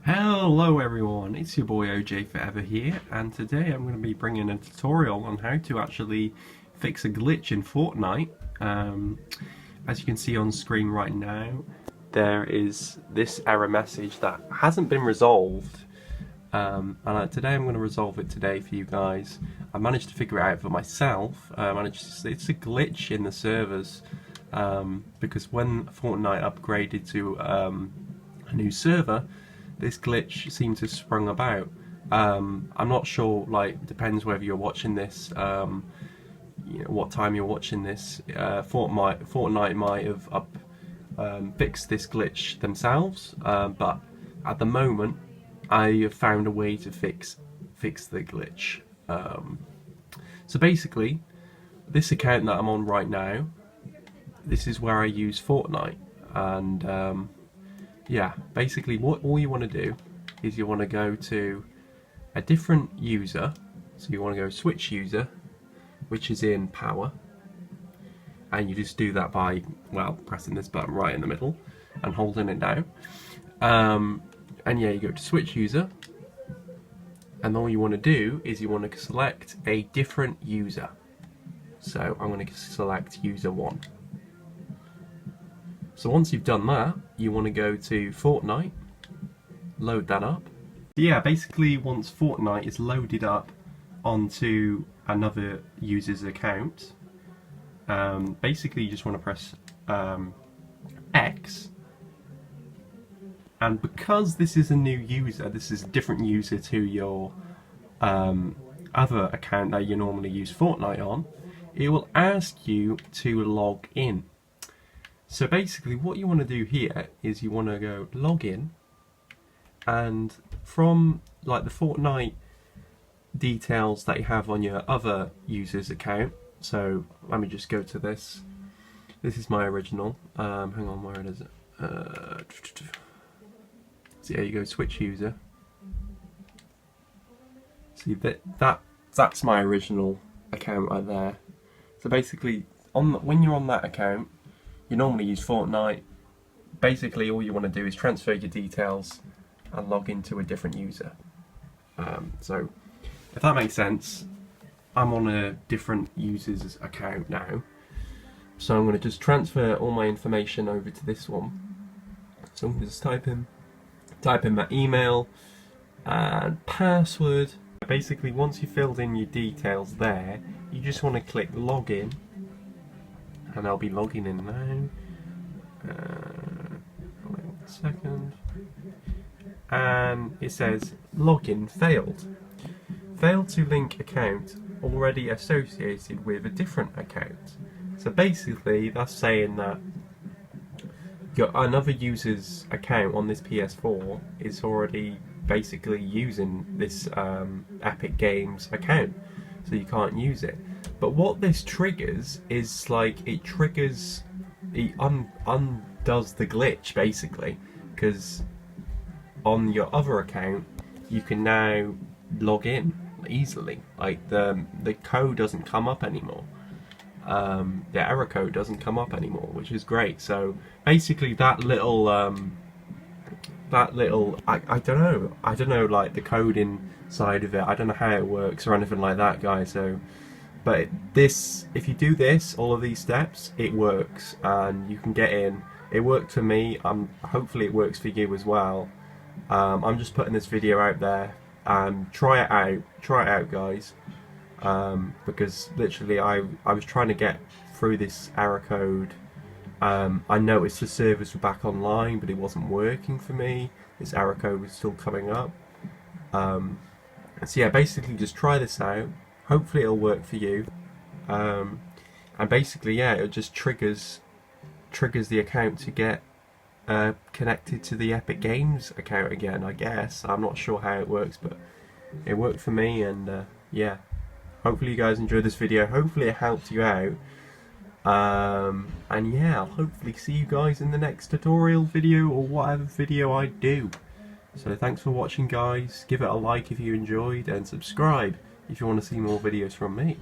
Hello everyone, it's your boy OJ Forever here, and today I'm going to be bringing a tutorial on how to actually fix a glitch in Fortnite. As you can see on screen right now, there is this error message that hasn't been resolved, and today I'm going to resolve it today for you guys. I managed to figure it out for myself. It's a glitch in the servers, because when Fortnite upgraded to a new server, this glitch seems to have sprung about. I'm not sure, like, depends whether you're watching this, what time you're watching this. Fortnite might have fixed this glitch themselves, but at the moment I have found a way to fix the glitch. So basically, this account that I'm on right now, this is where I use Fortnite, and yeah, basically all you want to do is you want to go to a different user. So you want to go switch user, which is in power, and you just do that by, well, pressing this button right in the middle and holding it down. And yeah, you go to switch user, and all you want to do is you want to select a different user. So I'm going to select user 1. So once you've done that, you want to go to Fortnite, load that up. Yeah, basically once Fortnite is loaded up onto another user's account, basically you just want to press X, and because this is a new user, this is a different user to your other account that you normally use Fortnite on, it will ask you to log in. So basically what you want to do here is you want to go log in, and from like the Fortnite details that you have on your other user's account, so let me just go to this. This is my original. Hang on, where is it? So yeah, you go switch user. See that's my original account right there. So basically when you're on that account, you normally use Fortnite. Basically all you want to do is transfer your details and log into a different user. So if that makes sense, I'm on a different user's account now, so I'm going to just transfer all my information over to this one. So I'm going to just type in my email and password. Basically once you've filled in your details there, you just want to click login, and I'll be logging in now. Wait a second. And it says login failed. Failed to link account already associated with a different account. So basically that's saying that another user's account on this PS4 is already basically using this Epic Games account, so you can't use it. But what this triggers is, like, it undoes the glitch basically, because on your other account you can now log in easily. Like the code doesn't come up anymore. The error code doesn't come up anymore, which is great. So basically that little I don't know like the code inside of it, I don't know how it works or anything like that, guys. So but this, if you do this, all of these steps, it works and you can get in. It worked for me. Hopefully it works for you as well. I'm just putting this video out there. Try it out, guys. Because literally I was trying to get through this error code. I noticed the servers were back online, but it wasn't working for me. This error code was still coming up. So yeah, basically just try this out. Hopefully it'll work for you. And basically, yeah, it just triggers the account to get connected to the Epic Games account again, I guess. I'm not sure how it works, but it worked for me, and yeah. Hopefully you guys enjoyed this video. Hopefully it helped you out. And yeah, I'll hopefully see you guys in the next tutorial video or whatever video I do. So thanks for watching, guys. Give it a like if you enjoyed, and subscribe if you want to see more videos from me.